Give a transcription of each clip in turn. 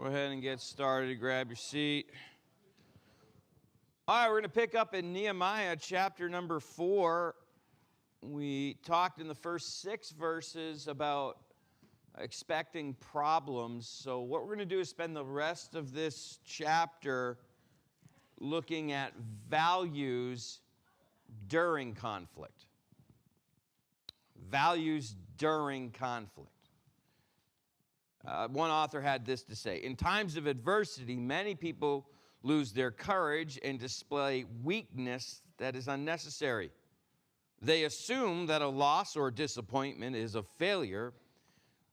Go ahead and get started. Grab your seat. All right, we're going to pick up in Nehemiah chapter number 4. We talked in the first 6 verses about expecting problems. So what we're going to do is spend the rest of this chapter looking at values during conflict. Values during conflict. One author had this to say: in times of adversity, many people lose their courage and display weakness that is unnecessary. They assume that a loss or disappointment is a failure,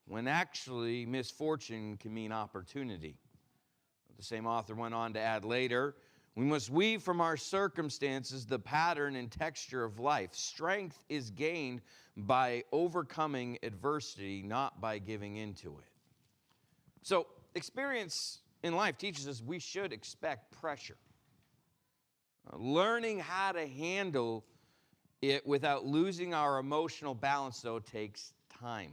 when actually misfortune can mean opportunity. The same author went on to add later, we must weave from our circumstances the pattern and texture of life. Strength is gained by overcoming adversity, not by giving into it. So, experience in life teaches us we should expect pressure. Learning how to handle it without losing our emotional balance, though, takes time.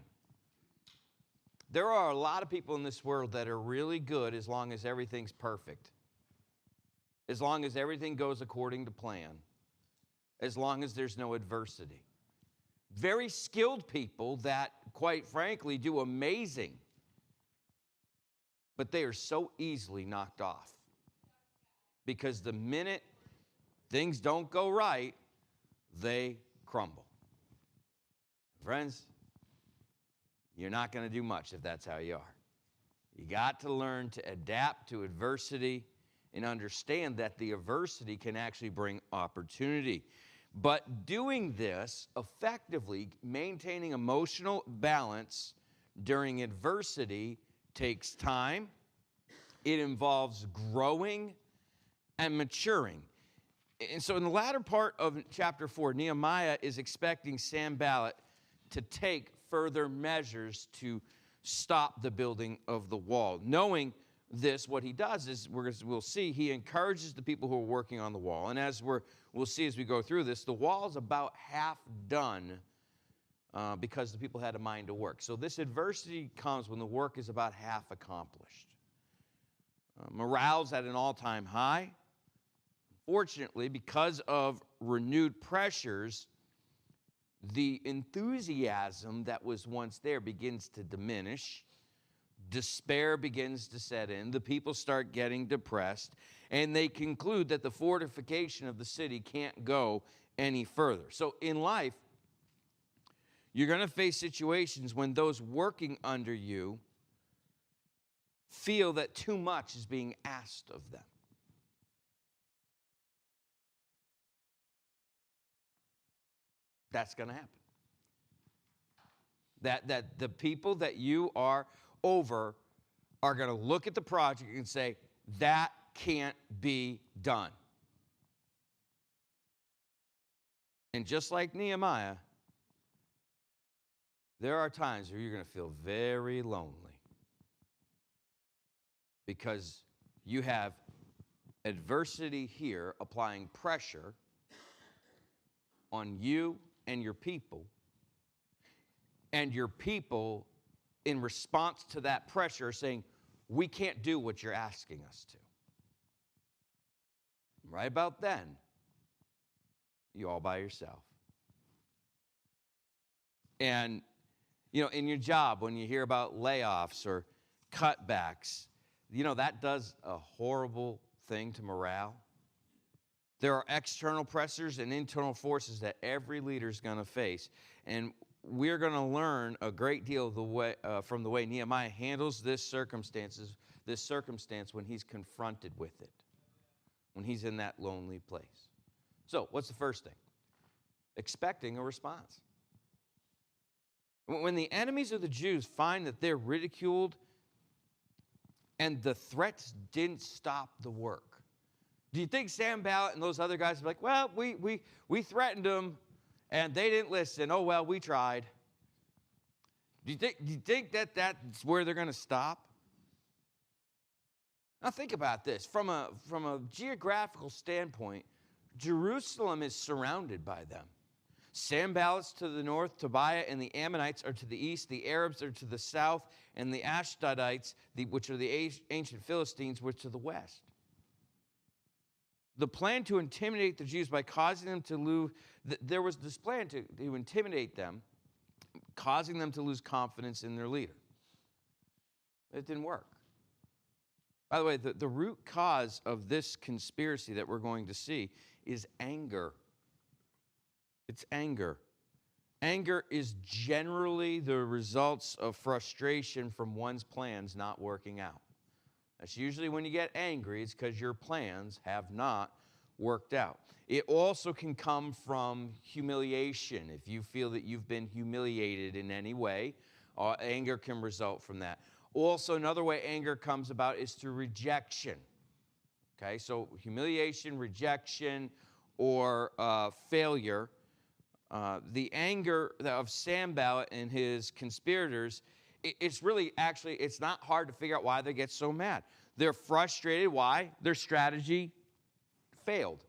There are a lot of people in this world that are really good as long as everything's perfect, as long as everything goes according to plan, as long as there's no adversity. Very skilled people that, quite frankly, do amazing, but they are so easily knocked off because the minute things don't go right, they crumble. Friends, you're not going to do much if that's how you are. You got to learn to adapt to adversity and understand that the adversity can actually bring opportunity. But doing this effectively, maintaining emotional balance during adversity, takes time. It involves growing and maturing. And so in the latter part of chapter 4, Nehemiah is expecting Sanballat to take further measures to stop the building of the wall. Knowing this, what he does is, we'll see, he encourages the people who are working on the wall. And as we'll see as we go through this, the wall is about half done because the people had a mind to work. So this adversity comes when the work is about half accomplished. Morale's at an all-time high. Fortunately, because of renewed pressures, the enthusiasm that was once there begins to diminish. Despair begins to set in. The people start getting depressed, and they conclude that the fortification of the city can't go any further. So in life, you're going to face situations when those working under you feel that too much is being asked of them. That's going to happen. That the people that you are over are going to look at the project and say, that can't be done. And just like Nehemiah, there are times where you're going to feel very lonely because you have adversity here applying pressure on you and your people in response to that pressure are saying, we can't do what you're asking us to. Right about then, you're all by yourself. And in your job, when you hear about layoffs or cutbacks, that does a horrible thing to morale. There are external pressures and internal forces that every leader is going to face. And we're going to learn a great deal from the way Nehemiah handles this circumstance when he's confronted with it, when he's in that lonely place. So, what's the first thing? Expecting a response. When the enemies of the Jews find that they're ridiculed and the threats didn't stop the work, do you think Sanballat and those other guys are like, well, we threatened them and they didn't listen. Oh, well, we tried. Do you think that that's where they're going to stop? Now think about this. From a geographical standpoint, Jerusalem is surrounded by them. Sanballat's to the north, Tobiah and the Ammonites are to the east, the Arabs are to the south, and the Ashdodites, which are the ancient Philistines, were to the west. The plan to intimidate the Jews by causing them to lose, there was this plan to intimidate them, causing them to lose confidence in their leader. It didn't work. By the way, the root cause of this conspiracy that we're going to see is anger. It's anger. Anger is generally the results of frustration from one's plans not working out. That's usually when you get angry, it's because your plans have not worked out. It also can come from humiliation. If you feel that you've been humiliated in any way, anger can result from that. Also, another way anger comes about is through rejection. Okay, so humiliation, rejection, or failure. The anger of Sanballat and his conspirators, it's really, actually, it's not hard to figure out why they get so mad. They're frustrated. Why? Their strategy failed.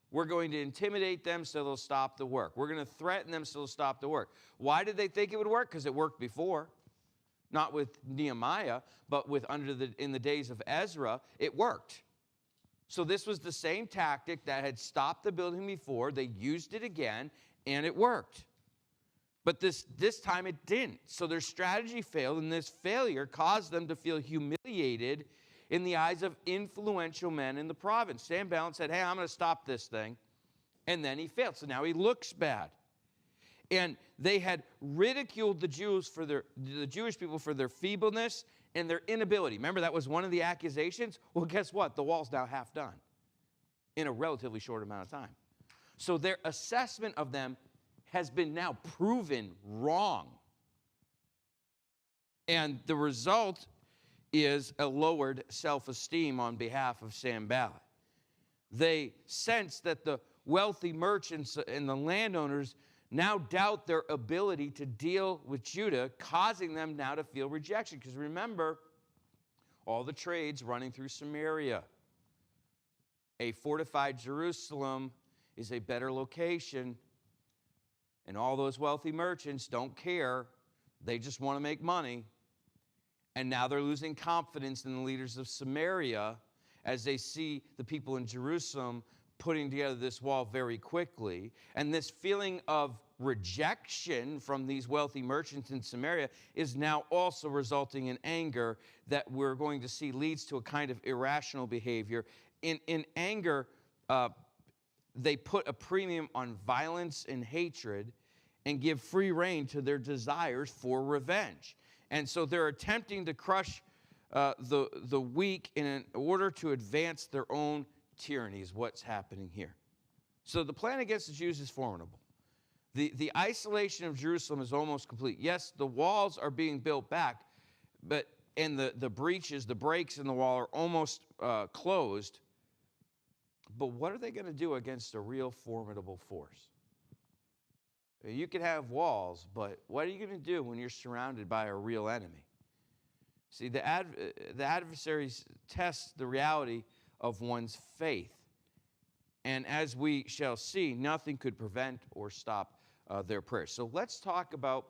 We're going to intimidate them so they'll stop the work. We're going to threaten them so they'll stop the work. Why did they think it would work? Because it worked before. Not with Nehemiah, but in the days of Ezra, it worked. So this was the same tactic that had stopped the building before. They used it again, and it worked. But this time it didn't. So their strategy failed, and this failure caused them to feel humiliated in the eyes of influential men in the province. Sanballat said, hey, I'm going to stop this thing. And then he failed. So now he looks bad. And they had ridiculed the Jewish people for their feebleness and their inability. Remember, that was one of the accusations? Well, guess what? The wall's now half done in a relatively short amount of time. So their assessment of them has been now proven wrong. And the result is a lowered self-esteem on behalf of Sanballat. They sense that the wealthy merchants and the landowners now doubt their ability to deal with Judah, causing them now to feel rejection. Because remember, all the trades running through Samaria. A fortified Jerusalem is a better location. And all those wealthy merchants don't care. They just want to make money. And now they're losing confidence in the leaders of Samaria as they see the people in Jerusalem putting together this wall very quickly. And this feeling of rejection from these wealthy merchants in Samaria is now also resulting in anger that we're going to see leads to a kind of irrational behavior. In anger, they put a premium on violence and hatred and give free rein to their desires for revenge. And so they're attempting to crush the weak in order to advance their own tyranny is what's happening here. So the plan against the Jews is formidable. The isolation of Jerusalem is almost complete. Yes, the walls are being built back, and the breaches, the breaks in the wall are almost closed. But what are they going to do against a real formidable force? You can have walls, but what are you going to do when you're surrounded by a real enemy? See, the adversaries test the reality of one's faith. And as we shall see, nothing could prevent or stop their prayers. So let's talk about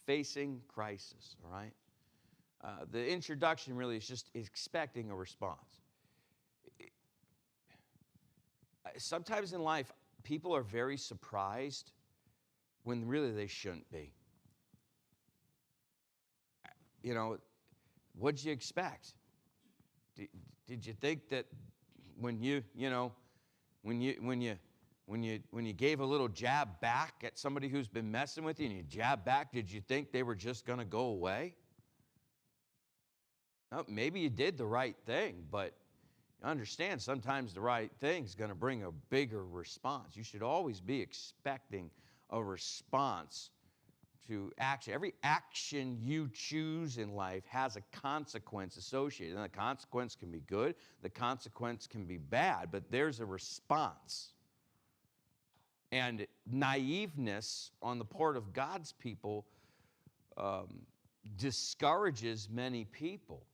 facing crisis, all right? The introduction really is just expecting a response. Sometimes in life, people are very surprised when really they shouldn't be. You know, what'd you expect? Did you think that when you gave a little jab back at somebody who's been messing with you and you jab back, did you think they were just going to go away? No, maybe you did the right thing, but understand sometimes the right thing is going to bring a bigger response. You should always be expecting a response to action. Every action you choose in life has a consequence associated. And the consequence can be good, the consequence can be bad, but there's a response. And naiveness on the part of God's people discourages many people.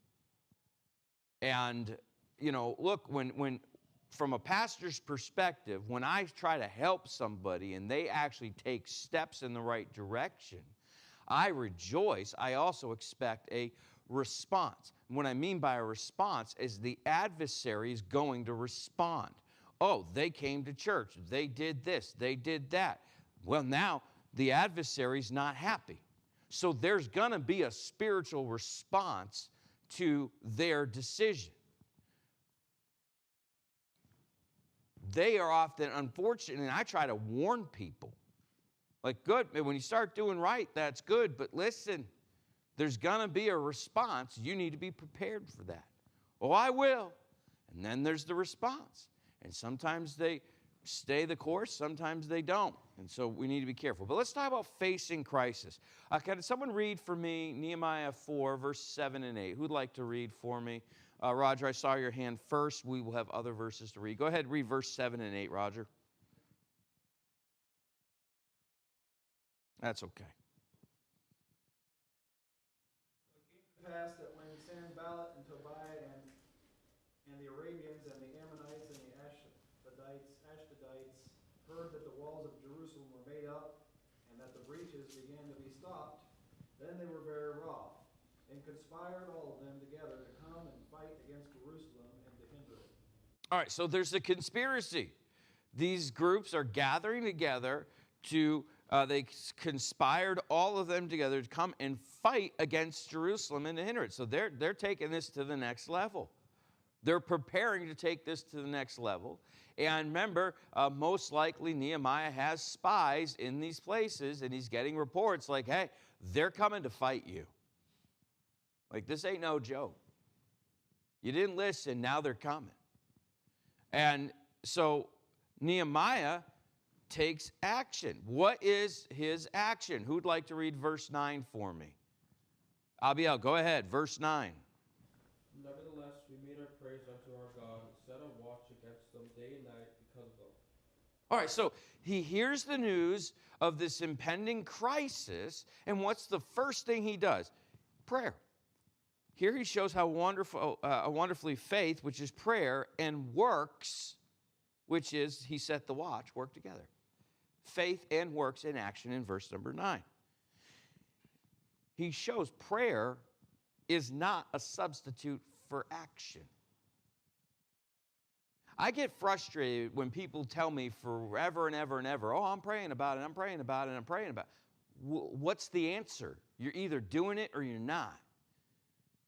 And, you know, look, when from a pastor's perspective, when I try to help somebody and they actually take steps in the right direction, I rejoice. I also expect a response. And what I mean by a response is the adversary is going to respond. Oh, they came to church. They did this. They did that. Well, now the adversary's not happy. So there's going to be a spiritual response to their decision. They are often, unfortunate, and I try to warn people. Like, good, when you start doing right, that's good, but listen, there's going to be a response. You need to be prepared for that. Oh, I will. And then there's the response. And sometimes they stay the course, sometimes they don't. And so we need to be careful. But let's talk about facing crisis. Can someone read for me Nehemiah 4, verse 7 and 8? Who'd like to read for me? Roger, I saw your hand first. We will have other verses to read. Go ahead, read verse 7 and 8, Roger. That's okay. It came to pass that when Sanballat and Tobiah and the Arabians and the Ammonites and the Ashdodites heard that the walls of Jerusalem were made up and that the breaches began to be stopped, then they were very wroth, and conspired all of them together to come and fight against Jerusalem and to hinder it. All right, so there's a conspiracy. These groups are gathering together to, they conspired all of them together to come and fight against Jerusalem and to hinder it. So they're taking this to the next level. They're preparing to take this to the next level. And remember, most likely Nehemiah has spies in these places, and he's getting reports like, hey, they're coming to fight you. Like, this ain't no joke. You didn't listen, now they're coming. And so Nehemiah takes action. What is his action? Who'd like to read verse 9 for me? Abiel, go ahead, verse 9. Nevertheless, we made our prayers unto our God, and set a watch against them day and night because of them. All right, so he hears the news of this impending crisis, and what's the first thing he does? Prayer. Here he shows how wonderfully faith, which is prayer, and works, which is he set the watch, work together. Faith and works in action in verse number 9. He shows prayer is not a substitute for action. I get frustrated when people tell me forever and ever and ever, oh, I'm praying about it, I'm praying about it, I'm praying about it. What's the answer? You're either doing it or you're not.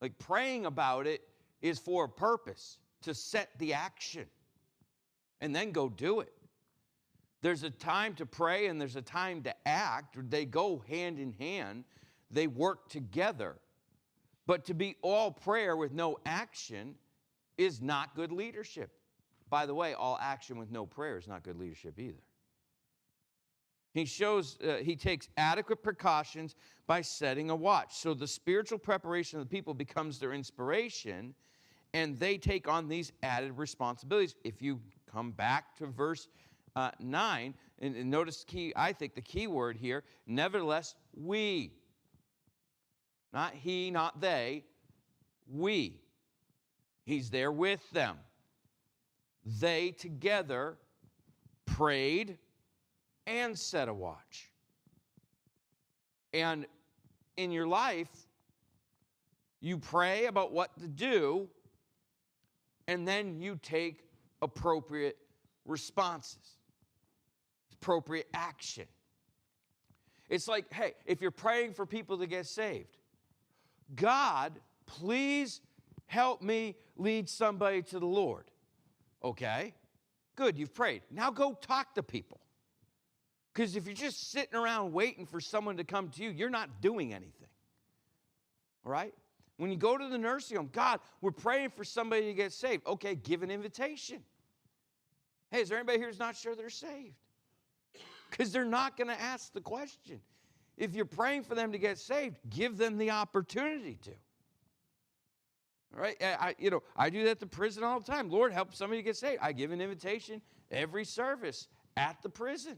Like, praying about it is for a purpose, to set the action, and then go do it. There's a time to pray and there's a time to act. They go hand in hand. They work together. But to be all prayer with no action is not good leadership. By the way, all action with no prayer is not good leadership either. He takes adequate precautions by setting a watch. So the spiritual preparation of the people becomes their inspiration, and they take on these added responsibilities. If you come back to verse 9, and notice I think the key word here, nevertheless, we. Not he, not they, we. He's there with them. They together prayed and set a watch. And in your life, you pray about what to do, and then you take appropriate responses, appropriate action. It's like, hey, if you're praying for people to get saved, God, please help me lead somebody to the Lord. Okay, good, you've prayed. Now go talk to people. Because if you're just sitting around waiting for someone to come to you, you're not doing anything. All right? When you go to the nursing home, God, we're praying for somebody to get saved. Okay, give an invitation. Hey, is there anybody here who's not sure they're saved? Because they're not going to ask the question. If you're praying for them to get saved, give them the opportunity to. All right? I do that at the prison all the time. Lord, help somebody get saved. I give an invitation every service at the prison.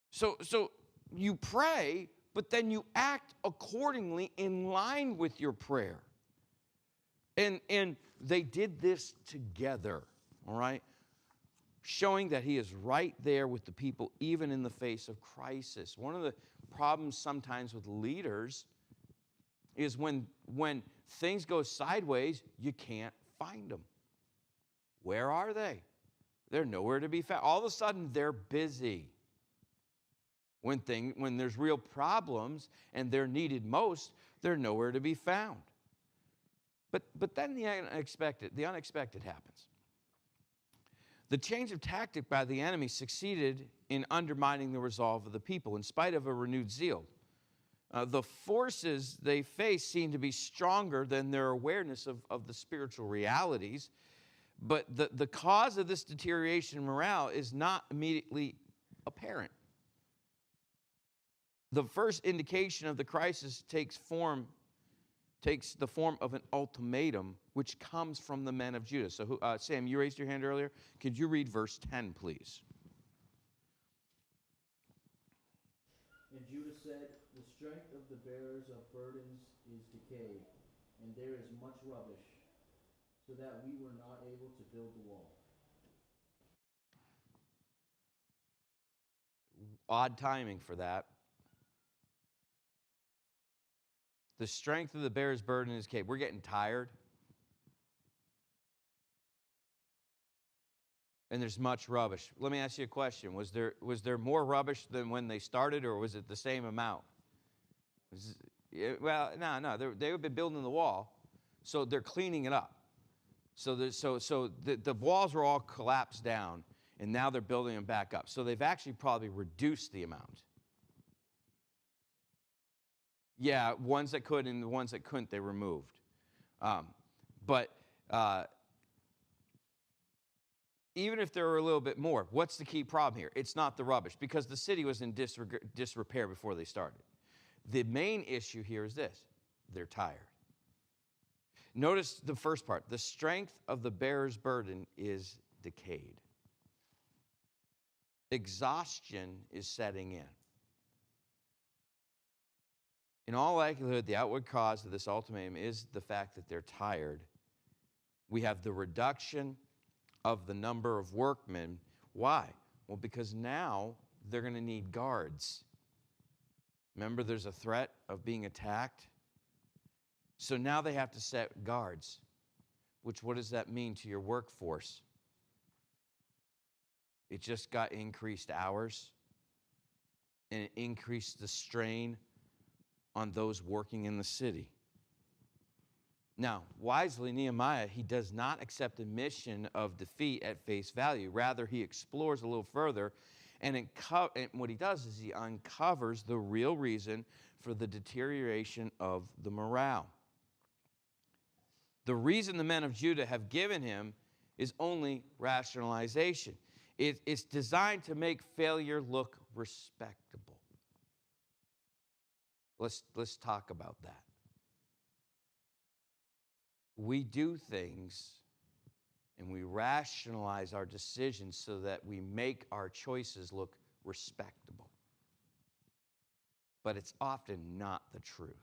So you pray, but then you act accordingly in line with your prayer. And they did this together, all right? Showing that he is right there with the people, even in the face of crisis. One of the problems sometimes with leaders is when things go sideways, you can't find them. Where are they? They're nowhere to be found. All of a sudden, they're busy. When there's real problems and they're needed most, they're nowhere to be found. But then the unexpected happens. The change of tactic by the enemy succeeded in undermining the resolve of the people, in spite of a renewed zeal. The forces they faced seemed to be stronger than their awareness of the spiritual realities. But the cause of this deterioration in morale is not immediately apparent. The first indication of the crisis takes the form of an ultimatum, which comes from the men of Judah. So, Sam, you raised your hand earlier. Could you read verse 10, please? And Judah said, the strength of the bearers of burdens is decayed, and there is much rubbish, so that we were not able to build the wall. Odd timing for that. The strength of the bearer's burden is decayed. We're getting tired. And there's much rubbish. Let me ask you a question. Was there more rubbish than when they started, or was it the same amount? Well, no. They've been building the wall, so they're cleaning it up. So the walls were all collapsed down, and now they're building them back up. So they've actually probably reduced the amount. Yeah, ones that could and the ones that couldn't, they removed. Even if there were a little bit more, what's the key problem here? It's not the rubbish, because the city was in disrepair before they started. The main issue here is this: they're tired. Notice the first part. The strength of the bearer's burden is decayed. Exhaustion is setting in. In all likelihood, the outward cause of this ultimatum is the fact that they're tired. We have the reduction of the number of workmen. Why? Well, because now they're going to need guards. Remember, there's a threat of being attacked. So now they have to set guards. Which, what does that mean to your workforce? It just got increased hours, and it increased the strain on those working in the city. Now, wisely, Nehemiah, he does not accept a mission of defeat at face value. Rather, he explores a little further, and what he does is he uncovers the real reason for the deterioration of the morale. The reason the men of Judah have given him is only rationalization. It's designed to make failure look respectable. Let's talk about that. We do things and we rationalize our decisions so that we make our choices look respectable. But it's often not the truth.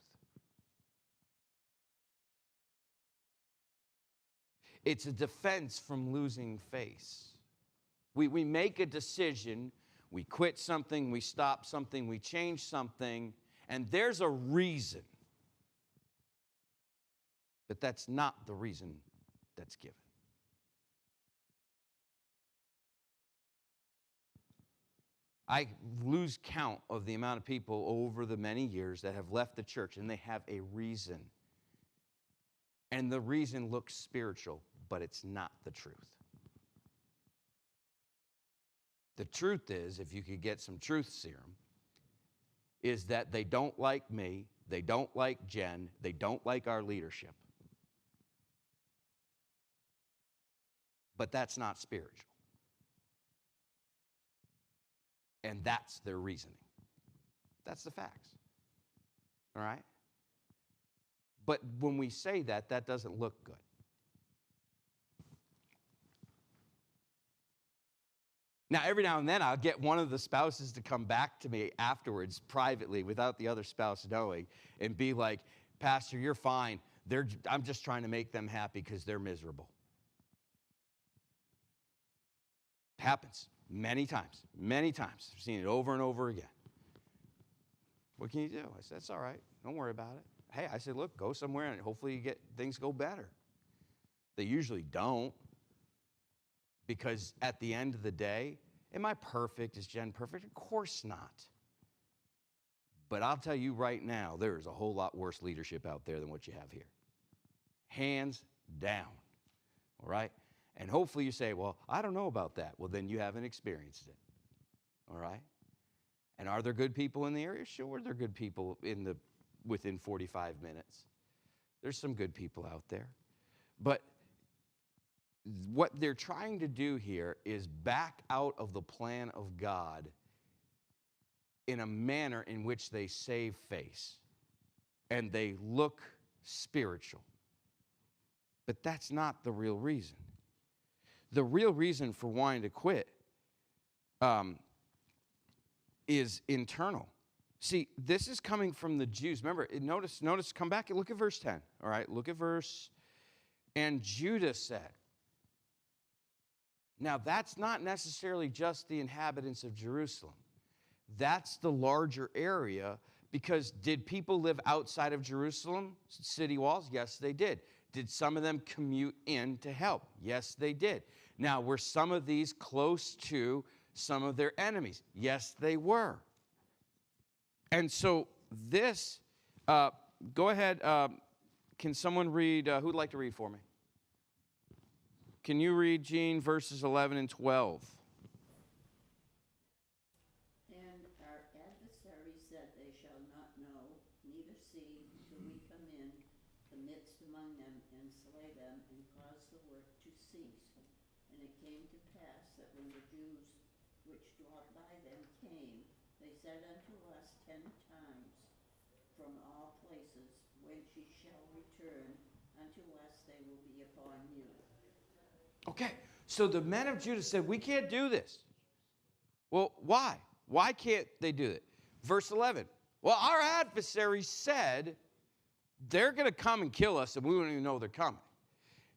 It's a defense from losing face. We make a decision, we quit something, we stop something, we change something, and there's a reason. But that's not the reason that's given. I lose count of the amount of people over the many years that have left the church, and they have a reason. And the reason looks spiritual, but it's not the truth. The truth is, if you could get some truth serum, is that they don't like me, they don't like Jen, they don't like our leadership. But that's not spiritual. And that's their reasoning. That's the facts. All right? But when we say that, that doesn't look good. Now, every now and then, I'll get one of the spouses to come back to me afterwards, privately, without the other spouse knowing, and be like, Pastor, you're fine. I'm just trying to make them happy because they're miserable. Happens many times, many times. I've seen it over and over again. What can you do? I said, that's all right. Don't worry about it. Hey, I said, look, go somewhere and hopefully things go better. They usually don't, because at the end of the day, am I perfect? Is Jen perfect? Of course not. But I'll tell you right now, there is a whole lot worse leadership out there than what you have here. Hands down. All right? And hopefully you say, well, I don't know about that. Well, then you haven't experienced it. All right? And are there good people in the area? Sure, there are good people within 45 minutes. There's some good people out there. But what they're trying to do here is back out of the plan of God in a manner in which they save face and they look spiritual. But that's not the real reason. The real reason for wanting to quit is internal. See, this is coming from the Jews. Remember, notice, come back and look at verse 10. All right, look at verse. And Judah said. Now, that's not necessarily just the inhabitants of Jerusalem. That's the larger area, because did people live outside of Jerusalem, city walls? Yes, they did. Did some of them commute in to help? Yes, they did. Now, were some of these close to some of their enemies? Yes, they were. And so this, go ahead, can someone read, who'd like to read for me? Can you read, Gene, verses 11 and 12? And our adversary said, they shall not know, neither see, till we come in the midst among them, and slay them, and cause the work to cease. And it came to pass that when the Jews which dwelt by them came, they said unto us 10 times from all places, whence ye shall return, unto us they will be upon you. Okay, so the men of Judah said, we can't do this. Well, why? Why can't they do it? Verse 11. Well, our adversary said they're going to come and kill us, and we don't even know they're coming.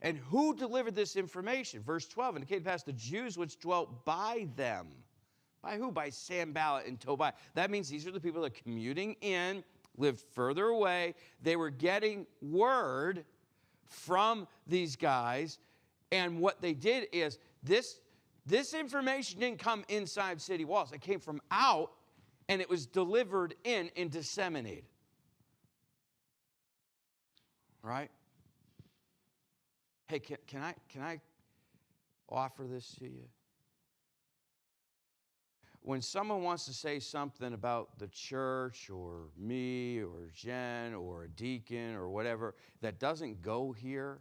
And who delivered this information? Verse 12, and it came past the Jews which dwelt by them. By who? By Sanballat and Tobiah. That means these are the people that are commuting in, lived further away. They were getting word from these guys. And what they did is this information didn't come inside city walls. It came from out, and it was delivered in and disseminated. Right? Hey, can I offer this to you? When someone wants to say something about the church or me or Jen or a deacon or whatever that doesn't go here,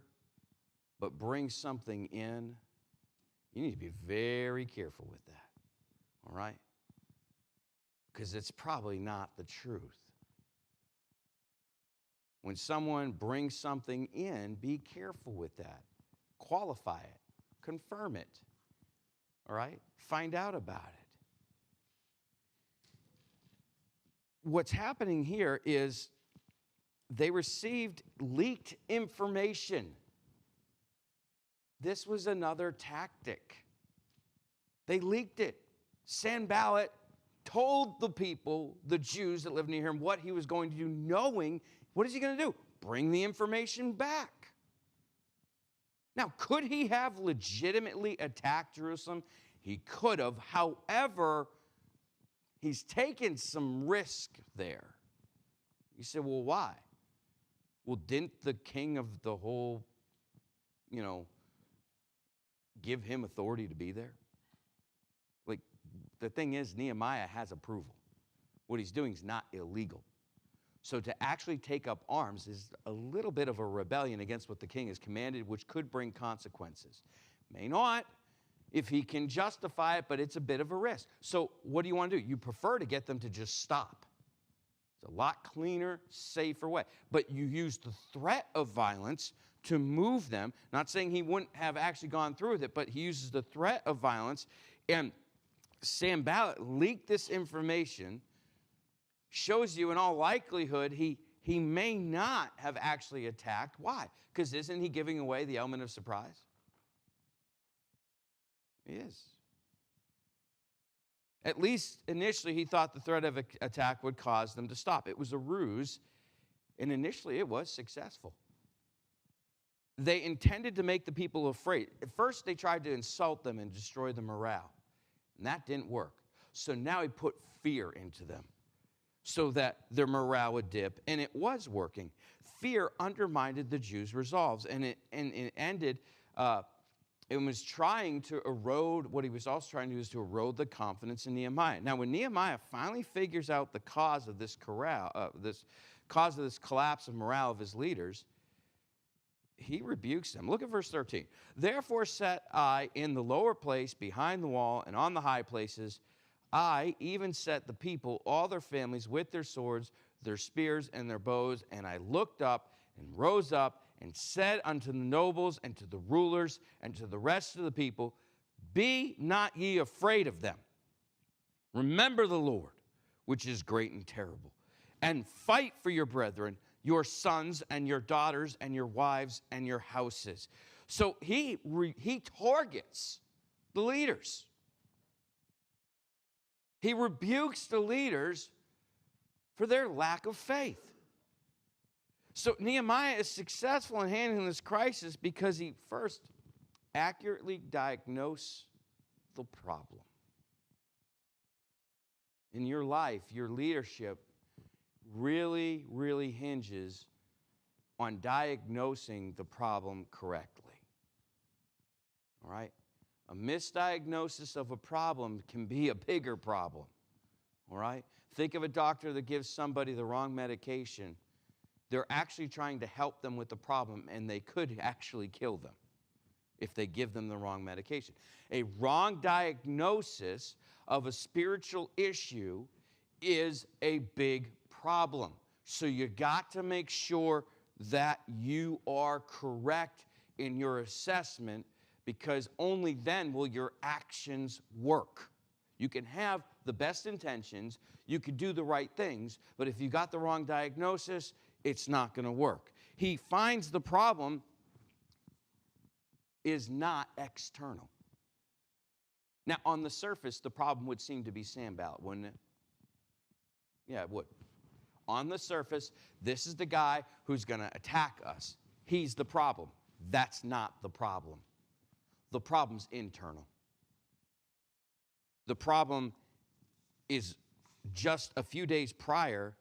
but bring something in, you need to be very careful with that, all right? Because it's probably not the truth. When someone brings something in, be careful with that. Qualify it. Confirm it, all right? Find out about it. What's happening here is they received leaked information. This was another tactic. They leaked it. Sanballat told the people, the Jews that lived near him, what he was going to do, knowing, what is he going to do? Bring the information back. Now, could he have legitimately attacked Jerusalem? He could have. However, he's taken some risk there. You say, well, why? Well, didn't the king of the whole, give him authority to be there? Like, the thing is, Nehemiah has approval. What he's doing is not illegal. So to actually take up arms is a little bit of a rebellion against what the king has commanded, which could bring consequences. May not, if he can justify it, but it's a bit of a risk. So what do you want to do? You prefer to get them to just stop. It's a lot cleaner, safer way. But you use the threat of violence to move them. Not saying he wouldn't have actually gone through with it, but he uses the threat of violence. And Sanballat leaked this information, shows you in all likelihood he he may not have actually attacked. Why? Because isn't he giving away the element of surprise? He is. At least initially he thought the threat of attack would cause them to stop. It was a ruse, and initially it was successful. They intended to make the people afraid. At first they tried to insult them and destroy the morale, and that didn't work. So now he put fear into them so that their morale would dip, and it was working. Fear undermined the Jews' resolves, and it ended. It was trying to erode, what he was also trying to do is to erode the confidence in Nehemiah. Now, when Nehemiah finally figures out the cause of this collapse of morale of his leaders, he rebukes them. Look at verse 13. Therefore set I in the lower place behind the wall and on the high places, I even set the people, all their families, with their swords, their spears, and their bows, and I looked up and rose up and said unto the nobles and to the rulers and to the rest of the people, be not ye afraid of them. Remember the Lord, which is great and terrible, and fight for your brethren, your sons and your daughters and your wives and your houses. So he targets the leaders. He rebukes the leaders for their lack of faith. So Nehemiah is successful in handling this crisis because he first accurately diagnosed the problem. In your life, your leadership really, really hinges on diagnosing the problem correctly. All right? A misdiagnosis of a problem can be a bigger problem. All right? Think of a doctor that gives somebody the wrong medication. They're actually trying to help them with the problem, and they could actually kill them if they give them the wrong medication. A wrong diagnosis of a spiritual issue is a big problem. So you got to make sure that you are correct in your assessment, because only then will your actions work. You can have the best intentions, you could do the right things, but if you got the wrong diagnosis, it's not going to work. He finds the problem is not external. Now, on the surface, the problem would seem to be Sanballat, wouldn't it? Yeah, it would. On the surface, this is the guy who's going to attack us. He's the problem. That's not the problem. The problem's internal. The problem is just a few days prior,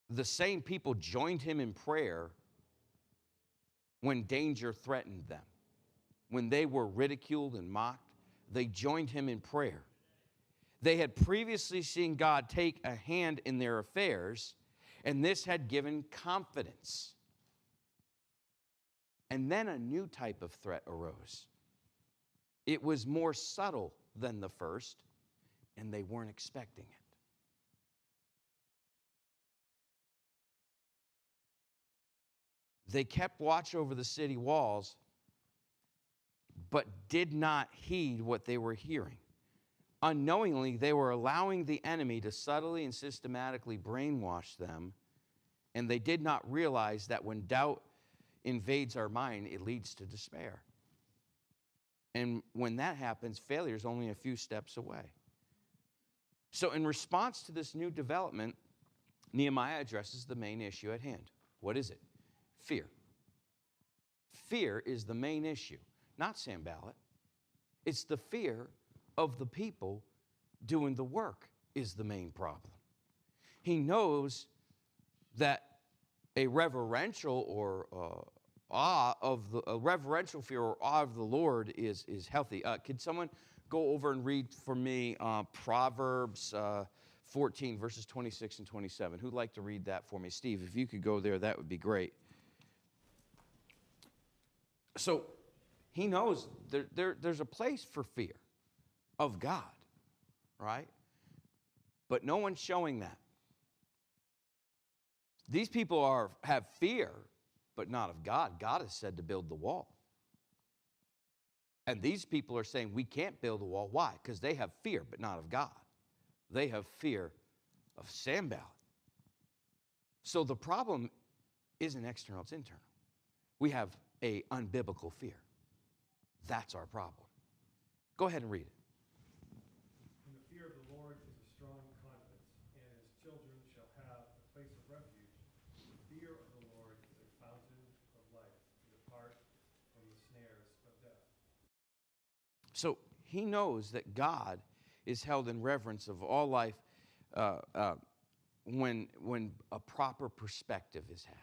the same people joined him in prayer when danger threatened them. When they were ridiculed and mocked, they joined him in prayer. They had previously seen God take a hand in their affairs, and this had given confidence. And then a new type of threat arose. It was more subtle than the first, and they weren't expecting it. They kept watch over the city walls, but did not heed what they were hearing. Unknowingly, they were allowing the enemy to subtly and systematically brainwash them, and they did not realize that when doubt invades our mind, it leads to despair. And when that happens, failure is only a few steps away. So in response to this new development, Nehemiah addresses the main issue at hand. What is it? Fear. Fear is the main issue, not Sanballat. It's the fear of the people doing the work is the main problem. He knows that a reverential or reverential fear or awe of the Lord is healthy. Could someone go over and read for me Proverbs 14, verses 26 and 27? Who'd like to read that for me? Steve, if you could go there, that would be great. So he knows there's a place for fear of God, right? But no one's showing that. These people have fear, but not of God. God has said to build the wall. And these people are saying we can't build a wall. Why? Because they have fear, but not of God. They have fear of Sanballat. So the problem isn't external, it's internal. We have a unbiblical fear. That's our problem. Go ahead and read it. And the fear of the Lord is a strong confidence, and his children shall have a place of refuge. The fear of the Lord is a fountain of life, to depart from the snares of death. So he knows that God is held in reverence of all life when a proper perspective is had.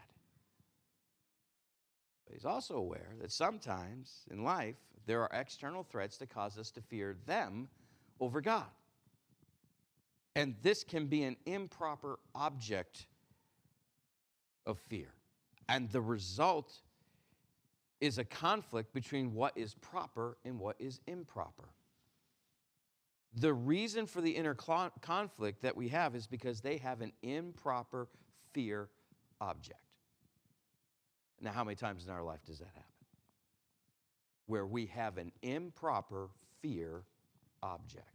But he's also aware that sometimes in life there are external threats that cause us to fear them over God. And this can be an improper object of fear. And the result is a conflict between what is proper and what is improper. The reason for the inner conflict that we have is because they have an improper fear object. Now, how many times in our life does that happen? Where we have an improper fear object.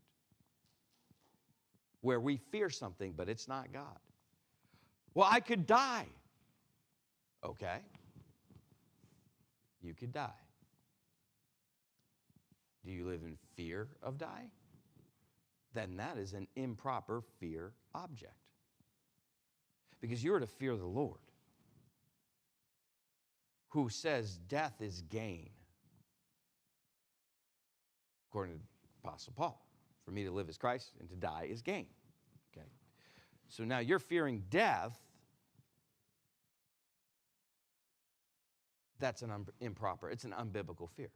Where we fear something, but it's not God. Well, I could die. Okay. You could die. Do you live in fear of dying? Then that is an improper fear object. Because you are to fear the Lord, who says death is gain. According to Apostle Paul, for me to live is Christ and to die is gain. Okay. So now you're fearing death. That's an improper, it's an unbiblical fear.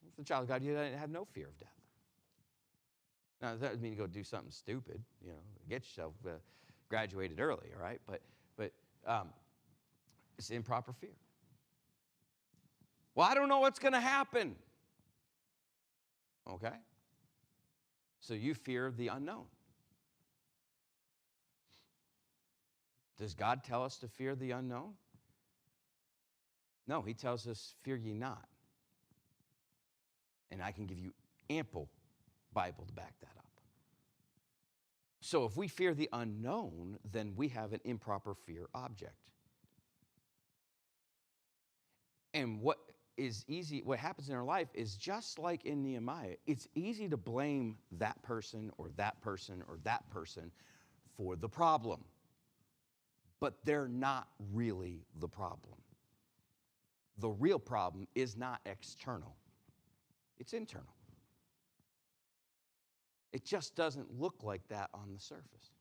If the child of God, you have no fear of death. Now, that doesn't mean you go do something stupid, get yourself graduated early, all right? But it's improper fear. Well, I don't know what's going to happen. Okay? So you fear the unknown. Does God tell us to fear the unknown? No, he tells us, fear ye not. And I can give you ample Bible to back that up. So if we fear the unknown, then we have an improper fear object. And what happens in our life is just like in Nehemiah, it's easy to blame that person or that person or that person for the problem. But they're not really the problem. The real problem is not external. It's internal. It just doesn't look like that on the surface.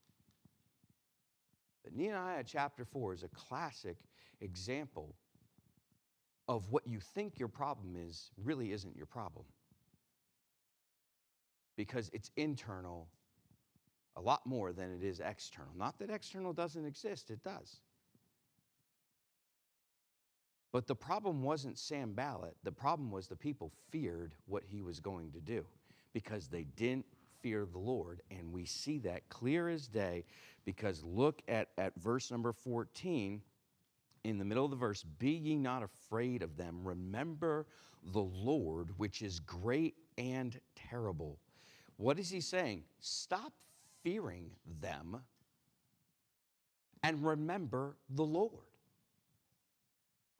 But Nehemiah chapter 4 is a classic example of what you think your problem is really isn't your problem. Because it's internal a lot more than it is external. Not that external doesn't exist, it does. But the problem wasn't Sanballat. The problem was the people feared what he was going to do because they didn't fear the Lord. And we see that clear as day because look at verse number 14. In the middle of the verse, be ye not afraid of them. Remember the Lord, which is great and terrible. What is he saying? Stop fearing them and remember the Lord,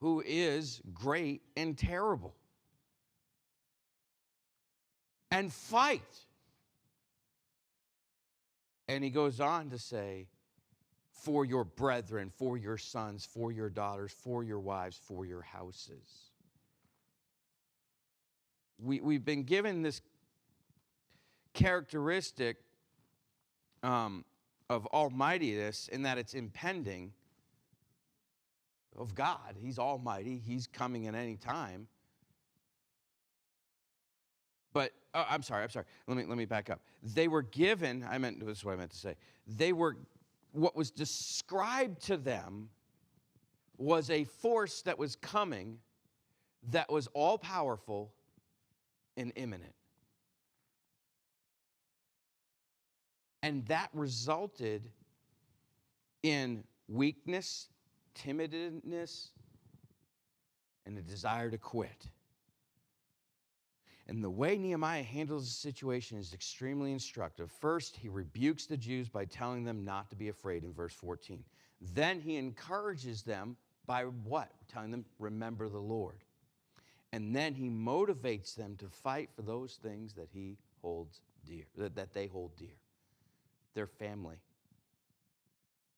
who is great and terrible. And fight. And he goes on to say, for your brethren, for your sons, for your daughters, for your wives, for your houses. We've been given this characteristic of almightiness in that it's impending of God. He's almighty. He's coming at any time. But, I'm sorry. Let me back up. They were given, this is what I meant to say. What was described to them was a force that was coming that was all-powerful and imminent. And that resulted in weakness, timidness, and a desire to quit. And the way Nehemiah handles the situation is extremely instructive. First, he rebukes the Jews by telling them not to be afraid in verse 14. Then he encourages them by what? Telling them, remember the Lord. And then he motivates them to fight for those things that he holds dear, that they hold dear. Their family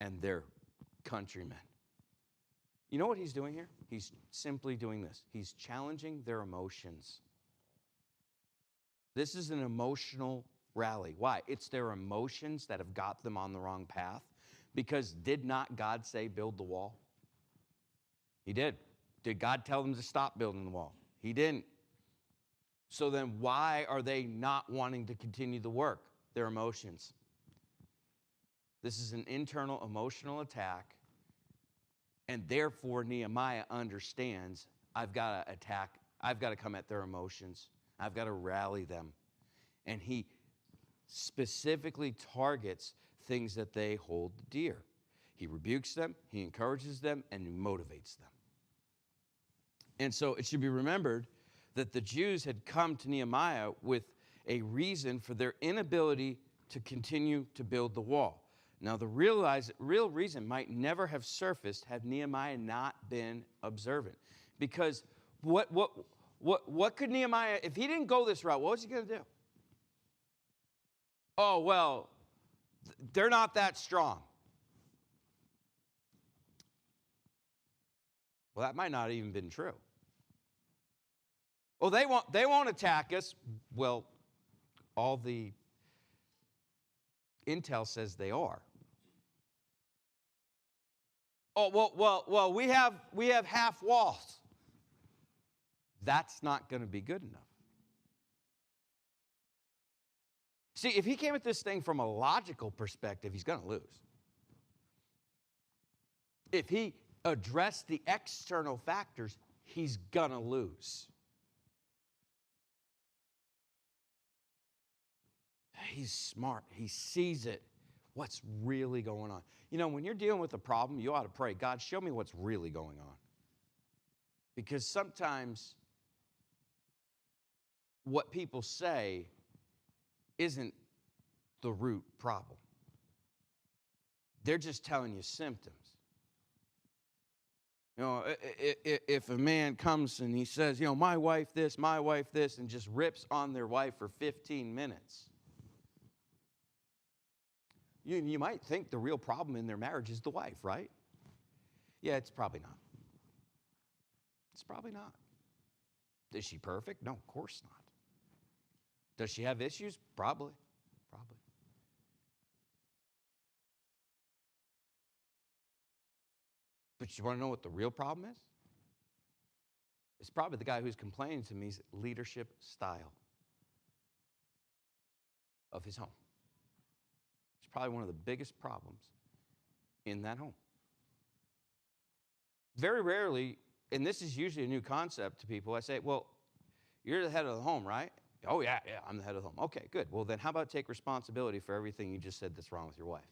and their countrymen. You know what he's doing here? He's simply doing this. He's challenging their emotions. This is an emotional rally. Why? It's their emotions that have got them on the wrong path. Because did not God say build the wall? He did. Did God tell them to stop building the wall? He didn't. So then why are they not wanting to continue the work? Their emotions. This is an internal emotional attack. And therefore Nehemiah understands I've got to attack. I've got to come at their emotions. I've got to rally them. And he specifically targets things that they hold dear. He rebukes them, he encourages them, and he motivates them. And so it should be remembered that the Jews had come to Nehemiah with a reason for their inability to continue to build the wall. Now, the real reason might never have surfaced had Nehemiah not been observant. Because what could Nehemiah, if he didn't go this route, what was he going to do? Oh, well, they're not that strong. Well, that might not have even been true. Oh, they won't attack us. Well, all the intel says they are. Oh, well, we have half walls. That's not going to be good enough. See, if he came at this thing from a logical perspective, he's going to lose. If he addressed the external factors, he's going to lose. He's smart. He sees it. What's really going on? You know, when you're dealing with a problem, you ought to pray, God, show me what's really going on. Because sometimes what people say isn't the root problem. They're just telling you symptoms. You know, if a man comes and he says, you know, my wife this, and just rips on their wife for 15 minutes, you might think the real problem in their marriage is the wife, right? Yeah, it's probably not. It's probably not. Is she perfect? No, of course not. Does she have issues? Probably. But you want to know what the real problem is? It's probably the guy who's complaining to me's leadership style of his home. It's probably one of the biggest problems in that home. Very rarely, and this is usually a new concept to people, I say, well, you're the head of the home, right? Oh, yeah, I'm the head of the home. Okay, good. Well, then how about take responsibility for everything you just said that's wrong with your wife?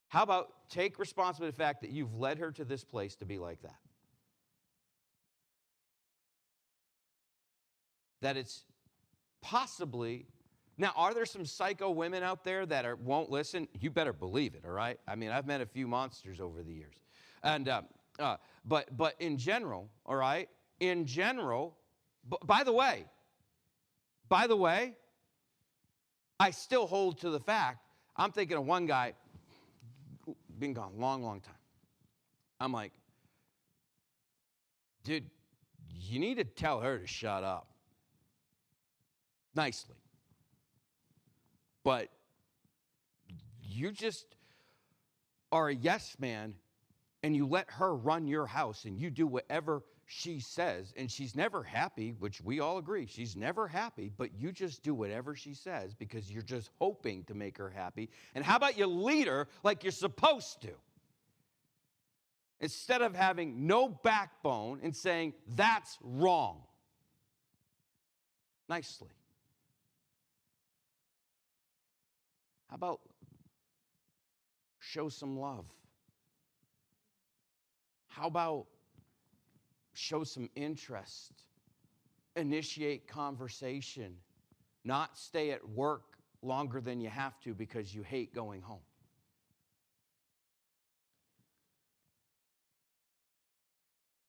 How about take responsibility for the fact that you've led her to this place to be like that? That it's possibly... Now, are there some psycho women out there that won't listen? You better believe it, all right? I mean, I've met a few monsters over the years. And but in general, all right? In general, by the way, I still hold to the fact, I'm thinking of one guy, been gone a long, long time. I'm like, dude, you need to tell her to shut up. Nicely. But you just are a yes man and you let her run your house and you do whatever she says, and she's never happy, which we all agree, she's never happy, but you just do whatever she says because you're just hoping to make her happy. And how about you lead her like you're supposed to? Instead of having no backbone and saying, that's wrong. Nicely. How about show some love? How about show some interest? initiate conversation, not stay at work longer than you have to because you hate going home.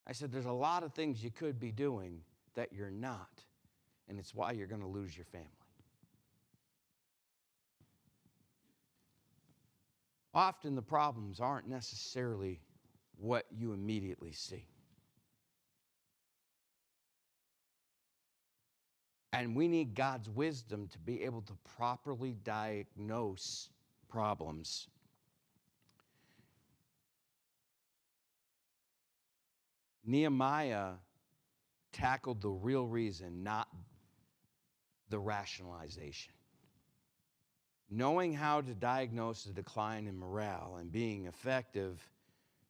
I said, there's a lot of things you could be doing that you're not, and it's why you're going to lose your family. Often the problems aren't necessarily what you immediately see. And we need God's wisdom to be able to properly diagnose problems. Nehemiah tackled the real reason, not the rationalization. Knowing how to diagnose the decline in morale and being effective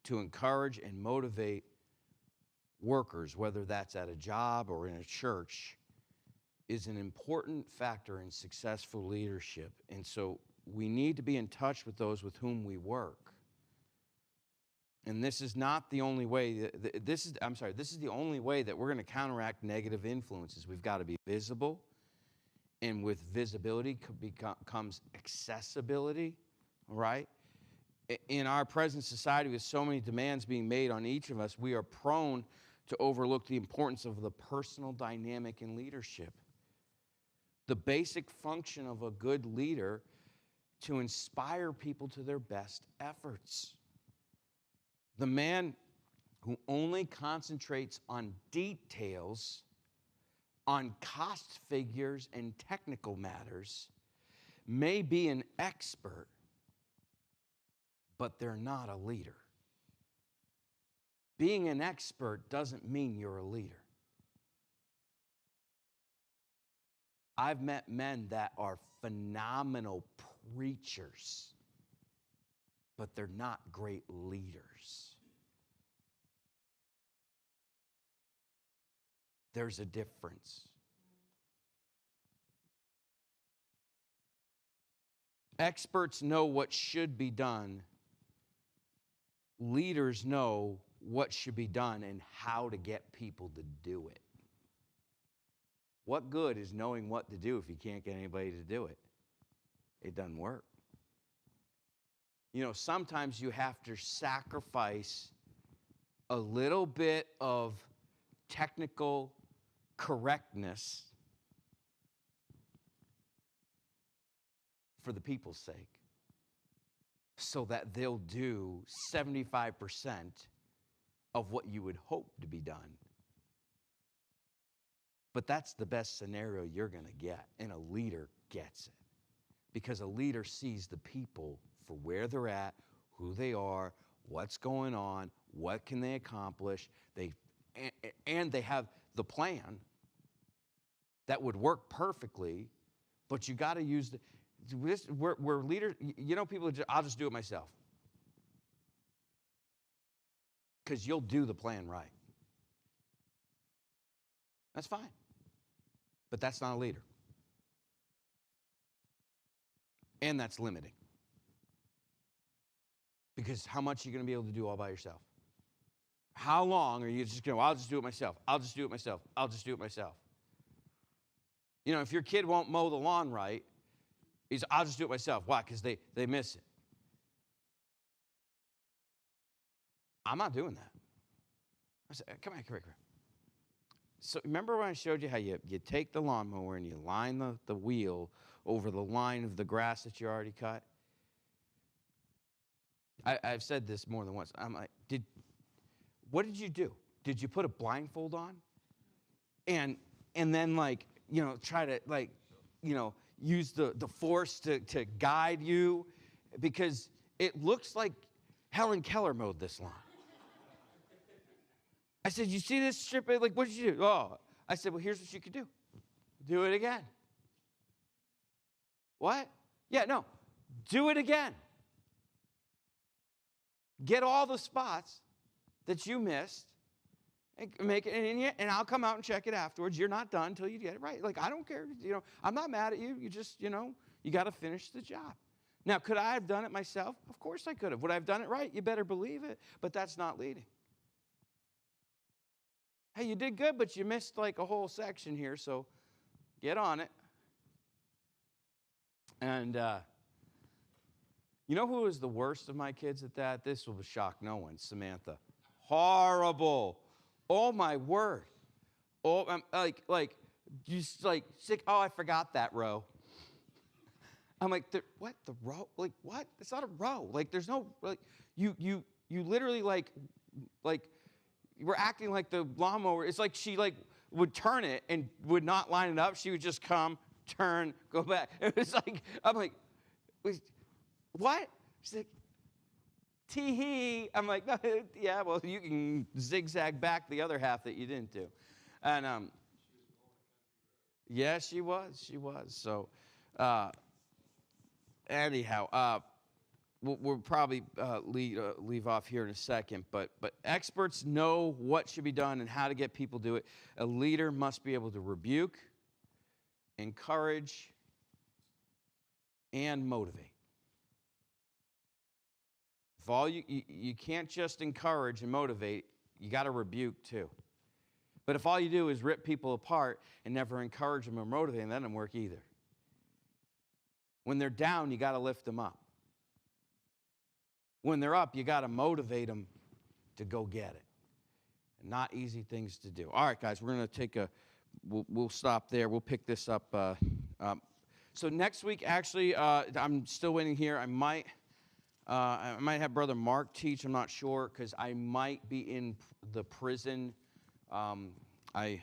to encourage and motivate workers, whether that's at a job or in a church, is an important factor in successful leadership. And so we need to be in touch with those with whom we work. And this is not the only way, this is the only way that we're going to counteract negative influences. We've got to be visible. And with visibility comes accessibility, right? In our present society, with so many demands being made on each of us, we are prone to overlook the importance of the personal dynamic in leadership. The basic function of a good leader to inspire people to their best efforts. The man who only concentrates on details, on cost figures and technical matters, may be an expert, but they're not a leader. Being an expert doesn't mean you're a leader. I've met men that are phenomenal preachers, but they're not great leaders. There's a difference. Experts know what should be done. Leaders know what should be done and how to get people to do it. What good is knowing what to do if you can't get anybody to do it? It doesn't work. You know, sometimes you have to sacrifice a little bit of technical correctness for the people's sake, so that they'll do 75% of what you would hope to be done. But that's the best scenario you're going to get, and a leader gets it. Because a leader sees the people for where they're at, who they are, what's going on, what can they accomplish, and they have the plan that would work perfectly, but you got to use we're leaders. You know, people, I'll just do it myself. Because you'll do the plan right. That's fine. But that's not a leader. And that's limiting. Because how much are you going to be able to do all by yourself? How long are you just going, well, I'll just do it myself. I'll just do it myself. I'll just do it myself. You know, if your kid won't mow the lawn right, I'll just do it myself. Why? Because they miss it. I'm not doing that. I said, come here. So remember when I showed you how you take the lawnmower and you line the wheel over the line of the grass that you already cut? I've said this more than once. I'm like, what did you do? Did you put a blindfold on? And then, like, you know, try to, like, you know, use the force to guide you? Because it looks like Helen Keller mowed this lawn. I said, you see this strip? Like, what did you do? Oh, I said, well, here's what you could do. Do it again. What? Yeah, no. Do it again. Get all the spots that you missed and make it, and I'll come out and check it afterwards. You're not done until you get it right. Like, I don't care. You know, I'm not mad at you. You just, you know, you got to finish the job. Now, could I have done it myself? Of course I could have. Would I have done it right? You better believe it. But that's not leading. Hey, you did good, but you missed like a whole section here, so get on it. And you know who was the worst of my kids at that? This will shock no one. Samantha. Horrible. Oh, my word. Oh, I'm just like sick. Oh, I forgot that row. I'm like, what? The row? Like, what? It's not a row. Like, there's no, like, you literally, like, we're acting like the lawnmower. It's like she, like, would turn it and would not line it up. She would just come, turn, go back. It was like, I'm like, what? She's like, tee-hee. I'm like, no, yeah, well, you can zigzag back the other half that you didn't do. And, yeah, she was. So, anyhow, we'll probably leave off here in a second, but experts know what should be done and how to get people to do it. A leader must be able to rebuke, encourage, and motivate. If all you can't just encourage and motivate, you got to rebuke too. But if all you do is rip people apart and never encourage them or motivate them, that doesn't work either. When they're down, you got to lift them up. When they're up, you got to motivate them to go get it. Not easy things to do. All right, guys, we're going to take we'll stop there. We'll pick this up. So next week, actually, I'm still waiting here. I might have Brother Mark teach. I'm not sure because I might be in the prison. I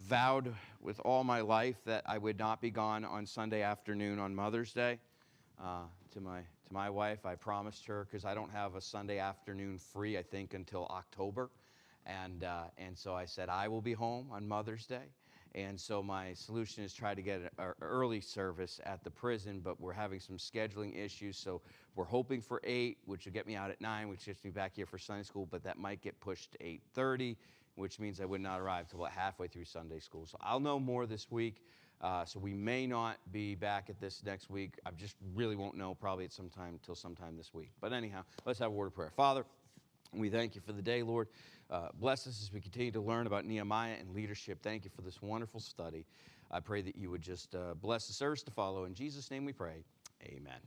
vowed with all my life that I would not be gone on Sunday afternoon on Mother's Day. To my wife, I promised her, because I don't have a Sunday afternoon free, I think, until October. And so I said, I will be home on Mother's Day. And so my solution is try to get an early service at the prison, but we're having some scheduling issues. So we're hoping for 8, which will get me out at 9, which gets me back here for Sunday school, but that might get pushed to 8:30, which means I would not arrive till about halfway through Sunday school. So I'll know more this week. So we may not be back at this next week. I just really won't know probably at sometime this week. But anyhow, let's have a word of prayer. Father, we thank you for the day, Lord. Bless us as we continue to learn about Nehemiah and leadership. Thank you for this wonderful study. I pray that you would just bless the service to follow. In Jesus' name we pray. Amen.